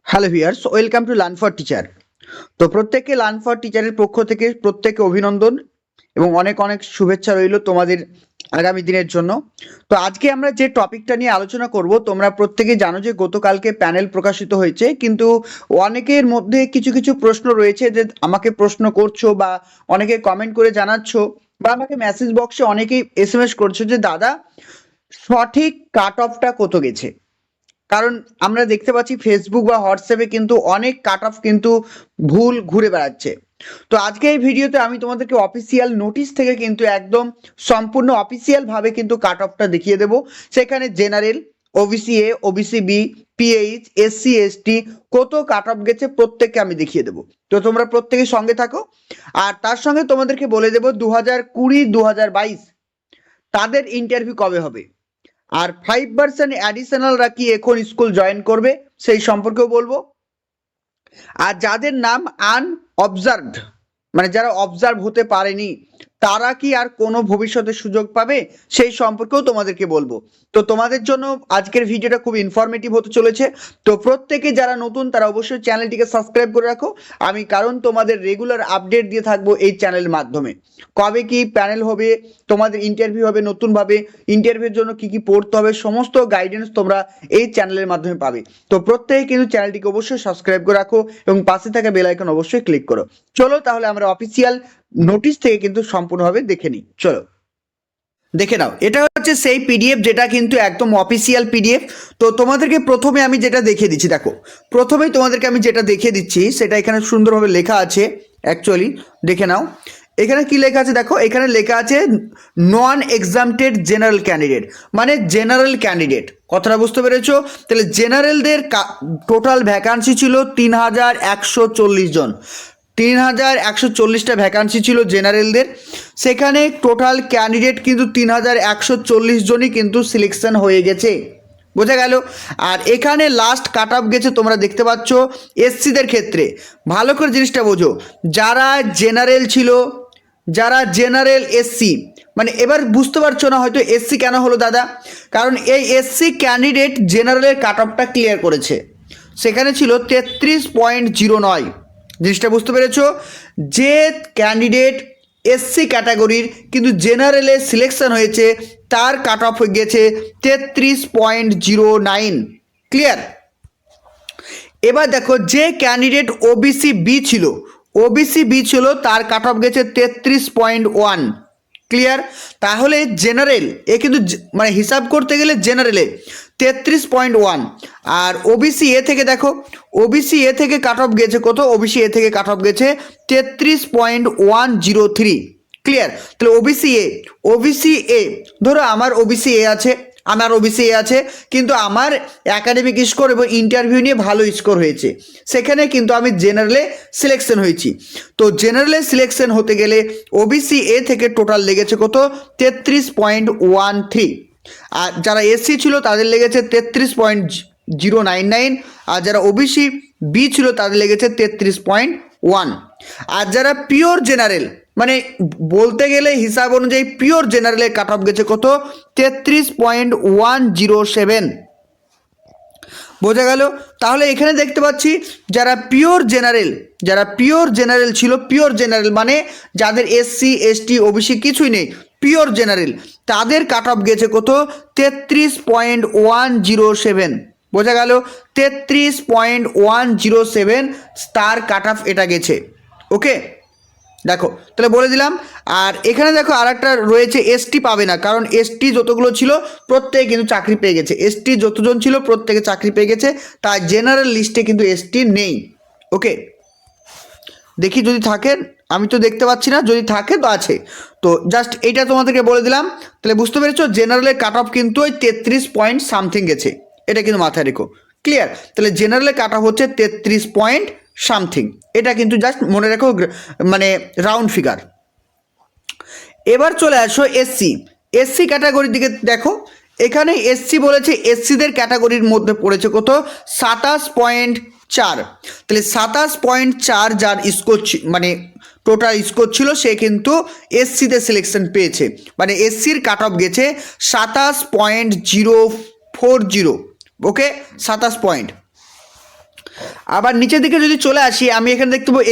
Hello viewers, welcome to learn for teacher. তো প্রত্যেককে learn for টিচারের পক্ষ থেকে প্রত্যেককে অভিনন্দন এবং অনেক অনেক শুভেচ্ছা রইল তোমাদের আগামী দিনের জন্য। তো আজকে আমরা যে টপিকটা নিয়ে আলোচনা করব, তোমরা প্রত্যেকেই জানো যে গতকালকে প্যানেল প্রকাশিত হয়েছে, কিন্তু অনেকের মধ্যে কিছু কিছু প্রশ্ন রয়েছে যে আমাকে প্রশ্ন করছো বা অনেকে কমেন্ট করে জানাচ্ছ বা আমাকে মেসেজ বক্সে অনেকেই এসএমএস করছো যে দাদা সঠিক কাট অফটা কত গেছে। কারণ আমরা দেখতে পাচ্ছি ফেসবুক বা হোয়াটসঅ্যাপে কিন্তু অনেক কাট অফ কিন্তু ভুল ঘুরে বেড়াচ্ছে। তো আজকে এই ভিডিওতে আমি তোমাদেরকে অফিসিয়াল নোটিশ থেকে কিন্তু একদম সম্পূর্ণ অফিসিয়াল ভাবে কিন্তু কাট অফটা দেখিয়ে দেবো। সেখানে general, OBC A, OBC B, PH, SC ST কত কাট অফ গেছে প্রত্যেককে আমি দেখিয়ে দেবো। তো তোমরা প্রত্যেকের সঙ্গে থাকো। আর তার সঙ্গে তোমাদেরকে বলে দেবো 2020-2022 তাদের ইন্টারভিউ কবে হবে, আর 5% অ্যাডিশনালরা কি এখন স্কুল জয়েন করবে সেই সম্পর্কেও বলবো। আর যাদের নাম আনঅবজার্ভড, মানে যারা অবজার্ভ হতে পারেনি, তারা কি আর কোনো ভবিষ্যতে সুযোগ পাবে সেই সম্পর্কেও তোমাদেরকে বলবো। তো তোমাদের জন্য আজকের ভিডিওটা খুব ইনফরমেটিভ হতে চলেছে। তো প্রত্যেকে যারা নতুন তারা অবশ্যই চ্যানেলটিকে সাবস্ক্রাইব করে রাখো। আমি কারণ তোমাদের রেগুলার আপডেট দিয়ে থাকবো এই চ্যানেলের মাধ্যমে। কবে কি প্যানেল হবে, তোমাদের ইন্টারভিউ হবে, নতুনভাবে ইন্টারভিউর জন্য কি কি পড়তে হবে, সমস্ত গাইডেন্স তোমরা এই চ্যানেলের মাধ্যমে পাবে। তো প্রত্যেকে কিন্তু চ্যানেলটিকে অবশ্যই সাবস্ক্রাইব করে রাখো এবং পাশে থাকা বেল আইকন অবশ্যই ক্লিক করো। চলো তাহলে আমরা অফিসিয়াল নোটিশ থেকে কিন্তু সম্পূর্ণভাবে দেখে নিই। চলো দেখে নাও, এটা হচ্ছে সেই পিডিএফ যেটা কিন্তু একদম অফিসিয়াল পিডিএফ। তো তোমাদেরকে প্রথমে আমি যেটা দেখিয়ে দিচ্ছি, দেখো প্রথমেই তোমাদেরকে আমি যেটা দেখিয়ে দিচ্ছি সেটা এখানে সুন্দরভাবে লেখা আছে। অ্যাকচুয়ালি দেখে নাও এখানে কি লেখা আছে, দেখো এখানে লেখা আছে নন এক্সামটেড জেনারেল ক্যান্ডিডেট, মানে জেনারেল ক্যান্ডিডেট। কথাটা বুঝতে পেরেছো? তাহলে জেনারেলদের টোটাল ভ্যাকান্সি ছিল 3140 জন। 3140টা ভ্যাকান্সি ছিল জেনারেলদের। সেখানে টোটাল ক্যান্ডিডেট কিন্তু 3140 জনই কিন্তু সিলেকশন হয়ে গেছে। বোঝা গেল? আর এখানে লাস্ট কাট অফ গেছে তোমরা দেখতে পাচ্ছ এসসিদের ক্ষেত্রে। ভালো করে জিনিসটা বোঝো, যারা জেনারেল ছিল, যারা জেনারেল এসসি, মানে এবার বুঝতে পারছো না হয়তো এসসি কেন হলো দাদা, কারণ এই এসসি ক্যান্ডিডেট জেনারেলের কাট অফটা ক্লিয়ার করেছে। সেখানে ছিল 33.09। জিনিসটা বুঝতে পেরেছো? যে ক্যান্ডিডেট এসসি ক্যাটাগরির কিন্তু জেনারেলে সিলেকশন হয়েছে তার কাট অফ হয়ে গেছে 33.09। ক্লিয়ার? এবার দেখো যে ক্যান্ডিডেট ওবিসি বি ছিল তার কাট অফ গেছে 33.1। ক্লিয়ার? তাহলে জেনারেল এ কিন্তু মানে হিসাব করতে গেলে জেনারেলে 33.1, আর ওবিসি এ থেকে দেখো ওবিসি এ থেকে কাট অফ গেছে কত, ওবিসি এ থেকে কাট অফ গেছে 33.103। ক্লিয়ার? তাহলে ওবিসি এ ধরো আমার ওবিসি এ আছে, কিন্তু আমার একাডেমিক স্কোর এবং ইন্টারভিউ নিয়ে ভালো স্কোর হয়েছে, সেখানে কিন্তু আমি জেনারেলে সিলেকশন হয়েছি। তো জেনারেলে সিলেকশন হতে গেলে ওবিসি এ থেকে টোটাল লেগেছে কত, 33.13। আর যারা এসসি ছিল তাদের লেগেছে 33.099, আর যারা ওবিসি বি ছিল তাদের লেগেছে 33.1। আর যারা পিওর জেনারেল, মানে বলতে গেলে হিসাব অনুযায়ী পিওর জেনারেলের কাট অফ গেছে কত, 33.107। বোঝা গেল? তাহলে এখানে দেখতে পাচ্ছি যারা পিওর জেনারেল ছিল, পিওর জেনারেল মানে যাদের এসসি এসটি ওবিসি কিছুই নেই, পিওর জেনারেল, তাদের কাট অফ গেছে কত, 33.107। বোঝা গেল? 33.107 তার কাট অফ এটা গেছে। ওকে, দেখো তাহলে বলে দিলাম। আর এখানে দেখো আর একটা রয়েছে, এসটি পাবে না, কারণ এসটি যতগুলো ছিল প্রত্যেকে কিন্তু চাকরি পেয়ে গেছে, এসটি যতজন ছিল প্রত্যেকে চাকরি পেয়ে গেছে, তাই জেনারেল লিস্টে কিন্তু এসটি নেই। ওকে, দেখি যদি থাকে, আমি তো দেখতে পাচ্ছি না, যদি থাকে তো আছে। তো জাস্ট এইটা তোমাদেরকে বলে দিলাম। তাহলে বুঝতে পেরেছো জেনারেলের কাট অফ কিন্তু ওই 33 পয়েন্ট সামথিং গেছে, এটা কিন্তু মাথায় রেখো। ক্লিয়ার? তাহলে জেনারেলের কাট অফ হচ্ছে 33 পয়েন্ট সামথিং, এটা কিন্তু জাস্ট মনে রেখো, মানে রাউন্ড ফিগার। এবার চলে আসো এসসি ক্যাটাগরির দিকে। দেখো এখানে এসসি বলেছে, এসসিদের ক্যাটাগরির মধ্যে পড়েছে কত, 27.4। তাহলে 27.4 যার স্কোর মানে টোটাল স্কোর ছিল সে কিন্তু এসসিতে সিলেকশন পেয়েছে, মানে এসসির কাট অফ গেছে 27.040। ওকে, 27 পয়েন্ট। আবার নিচের দিকে যদি চলে আসি, আমি এখানে দেখতে পাবো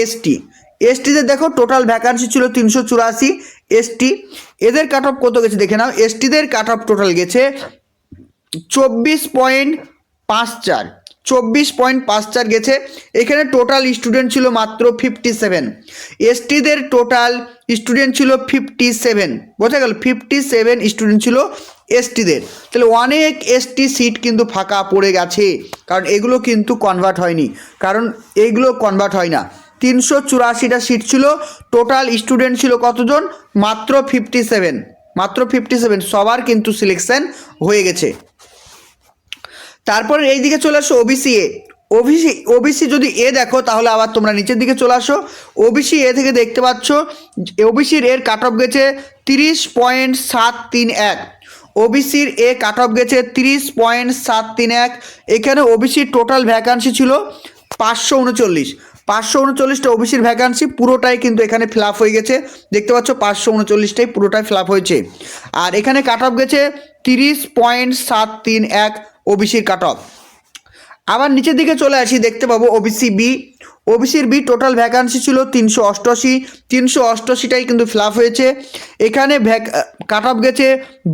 এসটিতে দেখো টোটাল ভ্যাকান্সি ছিল 384। এসটি এদের কাট অফ কত গেছে দেখে নাও। এসটিদের কাট অফ টোটাল গেছে 24.54, 24.54 গেছে। এখানে টোটাল স্টুডেন্ট ছিল মাত্র 57। এসটিদের টোটাল স্টুডেন্ট ছিল 57, বোঝা গেল, 57 স্টুডেন্ট ছিল এসটিদের। তাহলে অনেক এসটি সিট কিন্তু ফাঁকা পড়ে গেছে, কারণ এগুলো কিন্তু কনভার্ট হয়নি, কারণ এইগুলো কনভার্ট হয় না। 384টা সিট ছিল, টোটাল স্টুডেন্ট ছিল কতজন, মাত্র 57, মাত্র 57, সবার কিন্তু সিলেকশন হয়ে গেছে। তারপর এই দিকে চলে আসো ওবিসি এ। ওবিসি যদি এ দেখো, তাহলে আবার তোমরা নিচের দিকে চলে আসো। ওবিসি এ থেকে দেখতে পাচ্ছ ওবিসির এর কাট অফ গেছে 30.731। ওবিসির এ কাট অফ গেছে 30.731। এখানে ওবিসির টোটাল ভ্যাকান্সি ছিল 539। 539টা ওবিসির ভ্যাকান্সি পুরোটাই কিন্তু এখানে ফিল আপ হয়ে গেছে, দেখতে পাচ্ছ 539টাই পুরোটাই ফিল আপ হয়েছে। আর এখানে কাট অফ গেছে 30.731 ওবিসির কাট অফ। আবার নিচের দিকে চলে আসি, দেখতে পাবো ওবিসি বি। ওবিসির বি টোটাল ভ্যাকান্সি ছিল 388। 388টাই কিন্তু ফিল আপ হয়েছে। এখানে কাট অফ গেছে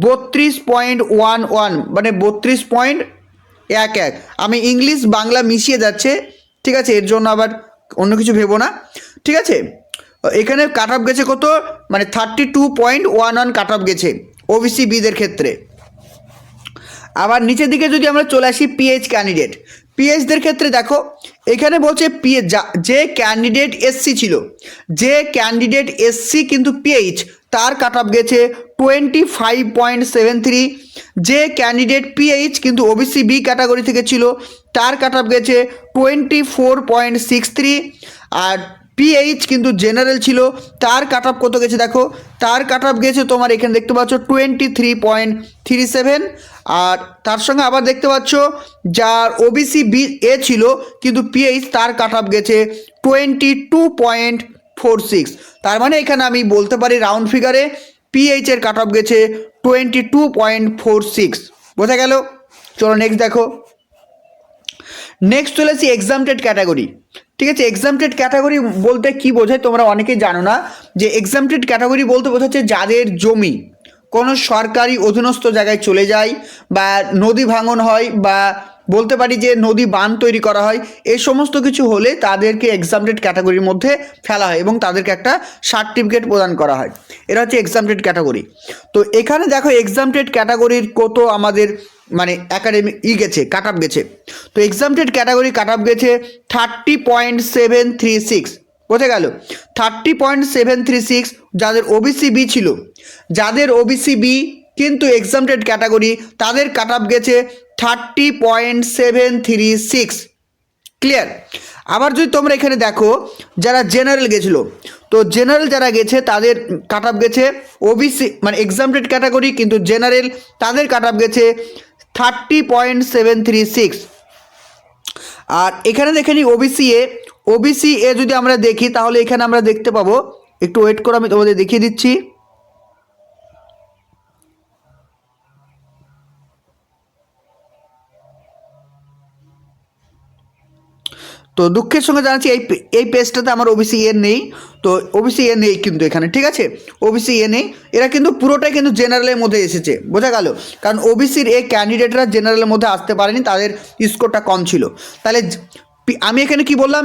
32.11, মানে 32.11। আমি ইংলিশ বাংলা মিশিয়ে যাচ্ছে, ঠিক আছে, এর জন্য আবার অন্য কিছু ভেবো না, ঠিক আছে। এখানে কাট অফ গেছে কত, মানে 32.11 কাট অফ গেছে ওবিসি বিদের ক্ষেত্রে। আবার নিচের দিকে যদি আমরা চলে আসি পিএইচ ক্যান্ডিডেট, পিএইচদের ক্ষেত্রে দেখো এখানে বলছে যে ক্যান্ডিডেট এসসি ছিল, যে ক্যান্ডিডেট এসসি কিন্তু পিএইচ, তার কাট অফ গেছে 25.73। যে ক্যান্ডিডেট পিএইচ কিন্তু ওবিসি বি ক্যাটাগরি থেকে ছিল, তার কাট অফ গেছে 24.63। আর পিএইচ কিন্তু জেনারেল ছিল, তার কাট অফ কত গেছে দেখো, তার কাট অফ গেছে তোমার এখানে দেখতে পাচ্ছ 23.37। আর তার সঙ্গে আবার দেখতে পাচ্ছ যার ওবিসি বি এ ছিল কিন্তু পিএইচ, তার কাট অফ গেছে 22.46। তার মানে এখানে আমি বলতে পারি রাউন্ড ফিগারে পিএইচ এর কাট অফ গেছে 22.46, বোঝা গেল। চলো নেক্সট দেখো। নেক্সট চলে আসি এক্সামটেড ক্যাটাগরি, ঠিক আছে। এক্সামটেড ক্যাটাগরি বলতে কি বোঝায় তোমরা অনেকেই জানো না, যে এক্সামটেড ক্যাটাগরি বলতে বোঝাচ্ছে যাদের জমি কোনো সরকারি অধীনস্থ জায়গায় চলে যায়, বা নদী ভাঙন হয়, বা বলতে পারি যে নদী বাঁধ তৈরি করা হয়, এই সমস্ত কিছু হলে তাদেরকে এক্সামটেড ক্যাটাগরির মধ্যে ফেলা হয় এবং তাদেরকে একটা সার্টিফিকেট প্রদান করা হয়। এরা হচ্ছে এক্সামটেড ক্যাটাগরি। তো এখানে দেখো এক্সামটেড ক্যাটাগরির কত আমাদের মানে একাডেমি গেছে, কাট আপ গেছে। তো এক্সামটেড ক্যাটাগরি কাট আপ গেছে 30.736, বোঝা গেল, 30.736। যাদের ওবিসি বি ছিল, যাদের ওবিসি বি কিন্তু এক্সামটেড ক্যাটাগরি, তাদের কাট আপ গেছে 30.736, ক্লিয়ার। আবার যদি তোমরা এখানে দেখো যারা জেনারেল গেছিলো, তো জেনারেল যারা গেছে তাদের কাট আপ গেছে ওবিসি মানে এক্সামটেড ক্যাটাগরি কিন্তু জেনারেল, তাদের কাট আপ গেছে 30.736। আর এখানে দেখে নিই ওবিসি এ যদি আমরা দেখি, তাহলে এখানে আমরা দেখতে পাবো, একটু ওয়েট করো আমি তোমাদের দেখিয়ে দিচ্ছি। তো দুঃখের সঙ্গে জানাচ্ছি এই পেজটাতে আমার ওবিসি এ নেই, তো ওবিসি এ নেই কিন্তু এখানে, ঠিক আছে, ওবিসি এ নেই। এরা কিন্তু পুরোটাই কিন্তু জেনারেলের মধ্যে এসেছে, বোঝা গেল, কারণ ওবিসির এই ক্যান্ডিডেটরা জেনারেলের মধ্যে আসতে পারেনি, তাদের স্কোরটা কম ছিল। তাহলে আমি এখানে কি বললাম,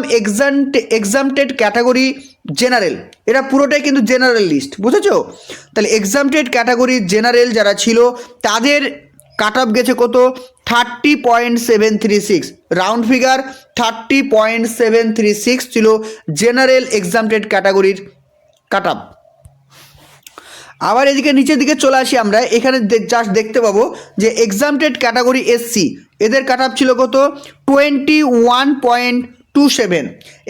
এক্সামটেড ক্যাটাগরি জেনারেল, এরা পুরোটাই কিন্তু জেনারেল লিস্ট, বুঝেছো। তাহলে এক্সামটেড ক্যাটাগরি জেনারেল যারা ছিল তাদের কাট অফ গেছে কত, 30.736, রাউন্ড ফিগার 30.736 ছিল জেনারেল এক্সামটেড ক্যাটাগরির কাট অফ। আবার এদিকে নিচের দিকে চলে আসি আমরা, এখানে জাস্ট দেখতে পাবো যে এক্সামটেড ক্যাটাগরি এসসি, এদের কাট অফ ছিল কত, 21.27।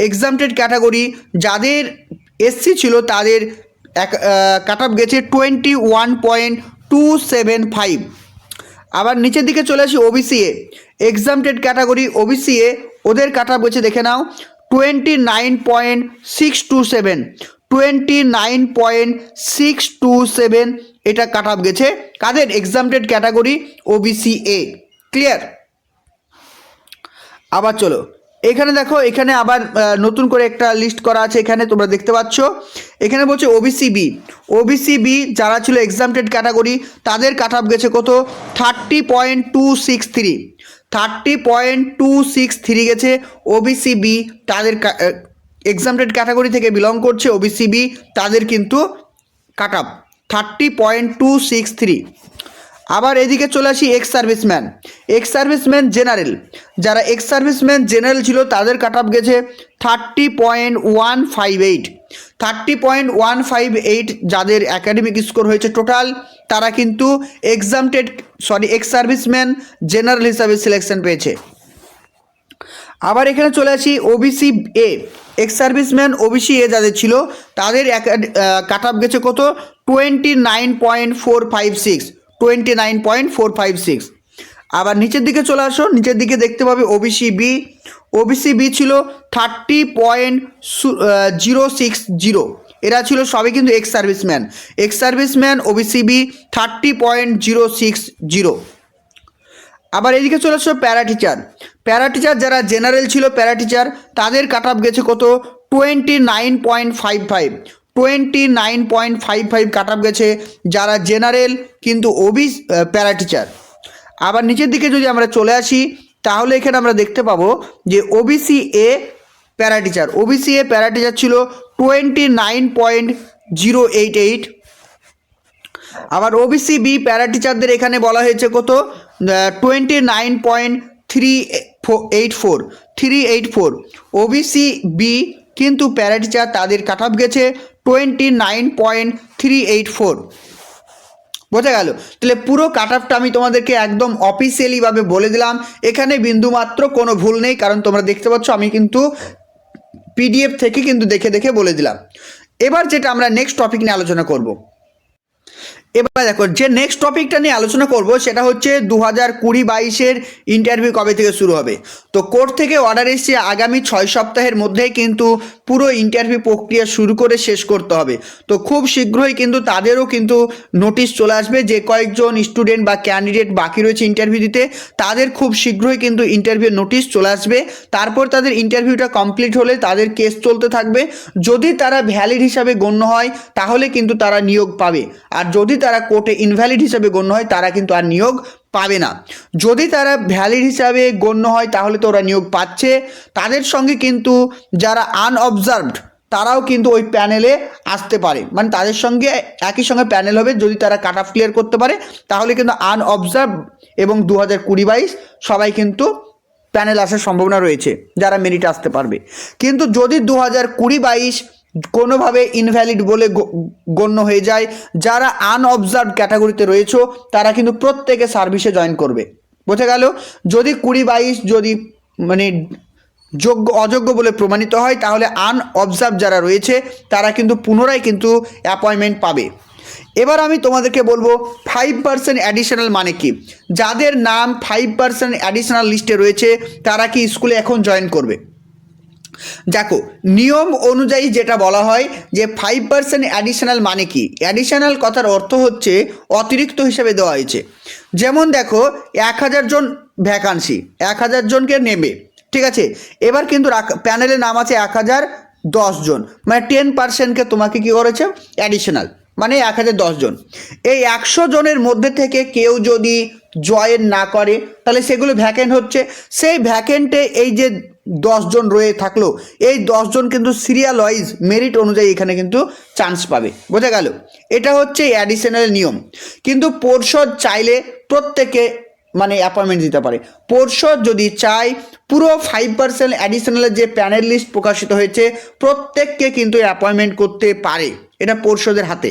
এক্সামটেড ক্যাটাগরি যাদের এসসি ছিল তাদের কাট অফ গেছে 21.275। আবার নিচের দিকে চলে আসি OBC A, exempted category OBC এ, ওদের কাট অফ গেছে দেখে নাও 29.627, 29.627 এটা কাট অফ গেছে কাদের, exempted category OBC A, clear. আবার চলো এখানে দেখো, এখানে আবার নতুন করে একটা লিস্ট করা আছে, এখানে তোমরা দেখতে পাচ্ছ। এখানে বলছে ওবিসি বি যারা ছিল এক্সামটেড ক্যাটাগরি, তাদের কাট অফ গেছে কত? 30.263, 30.263 গেছে ওবিসি বি। তাদের এক্সামটেড ক্যাটাগরি থেকে বিলং করছে ওবিসি বি, তাদের কিন্তু কাট অফ 30.263। আবার এদিকে চলে আসি এক্স সার্ভিসম্যান জেনারেল, যারা এক্স সার্ভিসম্যান জেনারেল ছিল তাদের কাট অফ গেছে 30.158, 30.158 যাদের একাডেমিক স্কোর হয়েছে টোটাল, তারা কিন্তু এক্স সার্ভিসম্যান জেনারেল হিসাবে সিলেকশন পেয়েছে। আবার এখানে চলে আসি OBC A, ex serviceman OBC A যাদের ছিল তাদের কাট অফ গেছে কত? 29.456, 29.456। আবার নিচের দিকে চলে আসো, নিচের দিকে দেখতে পাবে ওবিসি বি ছিল 30.060, এরা ছিল সবই কিন্তু এক্স সার্ভিসম্যান ওবিসি বি 30.060। আবার এদিকে চলে আসো প্যারাটিচার যারা জেনারেল ছিল প্যারাটিচার, তাদের কাট অফ গেছে কত? 29.55, 29.55 কাট অফ গেছে যারা জেনারেল কিন্তু প্যারাটিচার। আবার নিচের দিকে যদি আমরা চলে আসি, তাহলে এখানে আমরা দেখতে পাবো যে ওবিসি এ প্যারাটিচার ছিল 29.088। আবার ওবিসি বি প্যারাটিচারদের এখানে বলা হয়েছে কত? 29.384। ওবিসি বি কিন্তু প্যারাটিচার তাদের কাট অফ গেছে 29.384। বোঝা গেল? তাহলে পুরো কাট অফটা আমি তোমাদেরকে একদম অফিসিয়ালিভাবে বলে দিলাম, এখানে বিন্দুমাত্র কোনো ভুল নেই, কারণ তোমরা দেখতে পাচ্ছ আমি কিন্তু পিডিএফ থেকে কিন্তু দেখে বলে দিলাম। এবার যেটা আমরা নেক্সট টপিক নিয়ে আলোচনা করব, এবার দেখো যে নেক্সট টপিকটা নিয়ে আলোচনা করব সেটা হচ্ছে 2020-22 ইন্টারভিউ কবে থেকে শুরু হবে। তো কোর্ট থেকে অর্ডার এসেছে আগামী 6 সপ্তাহের মধ্যেই কিন্তু পুরো ইন্টারভিউ প্রক্রিয়া শুরু করে শেষ করতে হবে। তো খুব শীঘ্রই কিন্তু তাদেরও কিন্তু নোটিশ চলে আসবে, যে কয়েকজন স্টুডেন্ট বা ক্যান্ডিডেট বাকি রয়েছে ইন্টারভিউ দিতে, তাদের খুব শীঘ্রই কিন্তু ইন্টারভিউ নোটিশ চলে আসবে। তারপর তাদের ইন্টারভিউটা কমপ্লিট হলে তাদের কেস চলতে থাকবে। যদি তারা ভ্যালিড হিসাবে গণ্য হয় তাহলে কিন্তু তারা নিয়োগ পাবে, আর যদি তারা কোর্টে ইনভ্যালিড হিসাবে গণ্য হয় তারা কিন্তু আর নিয়োগ পাবে না। যদি তারা ভ্যালিড হিসাবে গণ্য হয় তাহলে তো ওরা নিয়োগ পাচ্ছে। তাদের সঙ্গে কিন্তু যারা আনঅবজার্ভড তারাও কিন্তু ওই প্যানেলে আসতে পারে, মানে তাদের সঙ্গে একই সঙ্গে প্যানেল হবে। যদি তারা কাট অফ ক্লিয়ার করতে পারে তাহলে কিন্তু আনঅবজার্ভ এবং 2020-22 সবাই কিন্তু প্যানেল আসার সম্ভাবনা রয়েছে, যারা মেরিটে আসতে পারবে। কিন্তু যদি 2020-22 কোনোভাবে ইনভ্যালিড বলে গণ্য হয়ে যায়, যারা আনঅবজার্ভ ক্যাটাগরিতে রয়েছে তারা কিন্তু প্রত্যেকে সার্ভিসে জয়েন করবে। বোঝা গেল? যদি 20-22 যদি মানে অযোগ্য বলে প্রমাণিত হয় তাহলে আনঅবজার্ভ যারা রয়েছে তারা কিন্তু পুনরায় কিন্তু অ্যাপয়েন্টমেন্ট পাবে। এবার আমি তোমাদেরকে বলবো 5% অ্যাডিশনাল মানে কি। যাদের নাম 5% অ্যাডিশনাল লিস্টে রয়েছে তারা কি স্কুলে এখন জয়েন করবে? দেখো, নিয়ম অনুযায়ী যেটা বলা হয় যে 5% অ্যাডিশনাল মানে কি। অ্যাডিশনাল কথার অর্থ হচ্ছে অতিরিক্ত হিসেবে দেওয়া হয়েছে। যেমন দেখো 1000 জন ভ্যাকান্সি, 1000 জনকে নেবে, ঠিক আছে। এবার কিন্তু প্যানেলের নাম আছে 1010 জন, মানে 10%কে তোমাকে কি করেছে? অ্যাডিশনাল, মানে 1010 জন। এই 100 জনের মধ্যে থেকে কেউ যদি জয়েন না করে তাহলে সেগুলো ভ্যাকেন্ট হচ্ছে। সেই ভ্যাকেন্টে এই যে 10 জন রয়ে থাকলো, এই 10 জন কিন্তু সিরিয়াল ওয়াইজ মেরিট অনুযায়ী এখানে কিন্তু চান্স পাবে। বোঝা গেল? এটা হচ্ছে অ্যাডিশনাল নিয়ম। কিন্তু পর্ষদ চাইলে প্রত্যেকে মানে অ্যাপয়েন্টমেন্ট দিতে পারে। পর্ষদ যদি চায় পুরো 5% অ্যাডিশনালের যে প্যানেল লিস্ট প্রকাশিত হয়েছে প্রত্যেককে কিন্তু অ্যাপয়েন্টমেন্ট করতে পারে, এটা পর্ষদের হাতে।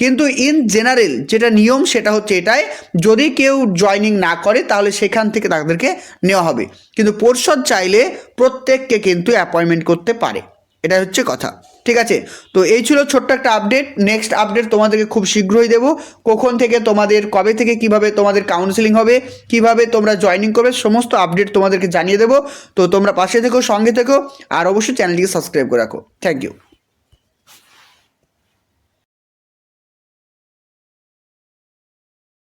কিন্তু ইন জেনারেল যেটা নিয়ম সেটা হচ্ছে এটাই, যদি কেউ জয়নিং না করে তাহলে সেখান থেকে তাদেরকে নেওয়া হবে। কিন্তু পর্ষদ চাইলে প্রত্যেককে কিন্তু অ্যাপয়েন্টমেন্ট করতে পারে, এটা হচ্ছে কথা। ঠিক আছে? তো এই ছিল ছোট্ট একটা আপডেট। নেক্সট আপডেট তোমাদেরকে খুব শীঘ্রই দেবো। কখন থেকে তোমাদের, কবে থেকে কিভাবে তোমাদের কাউন্সেলিং হবে, কিভাবে তোমরা জয়েনিং করবে, সমস্ত আপডেট তোমাদেরকে জানিয়ে দেবো। তো তোমরা পাশে থেকো, সঙ্গে থেকো, আর অবশ্যই চ্যানেলটিকে সাবস্ক্রাইব করে রাখো। Thank you.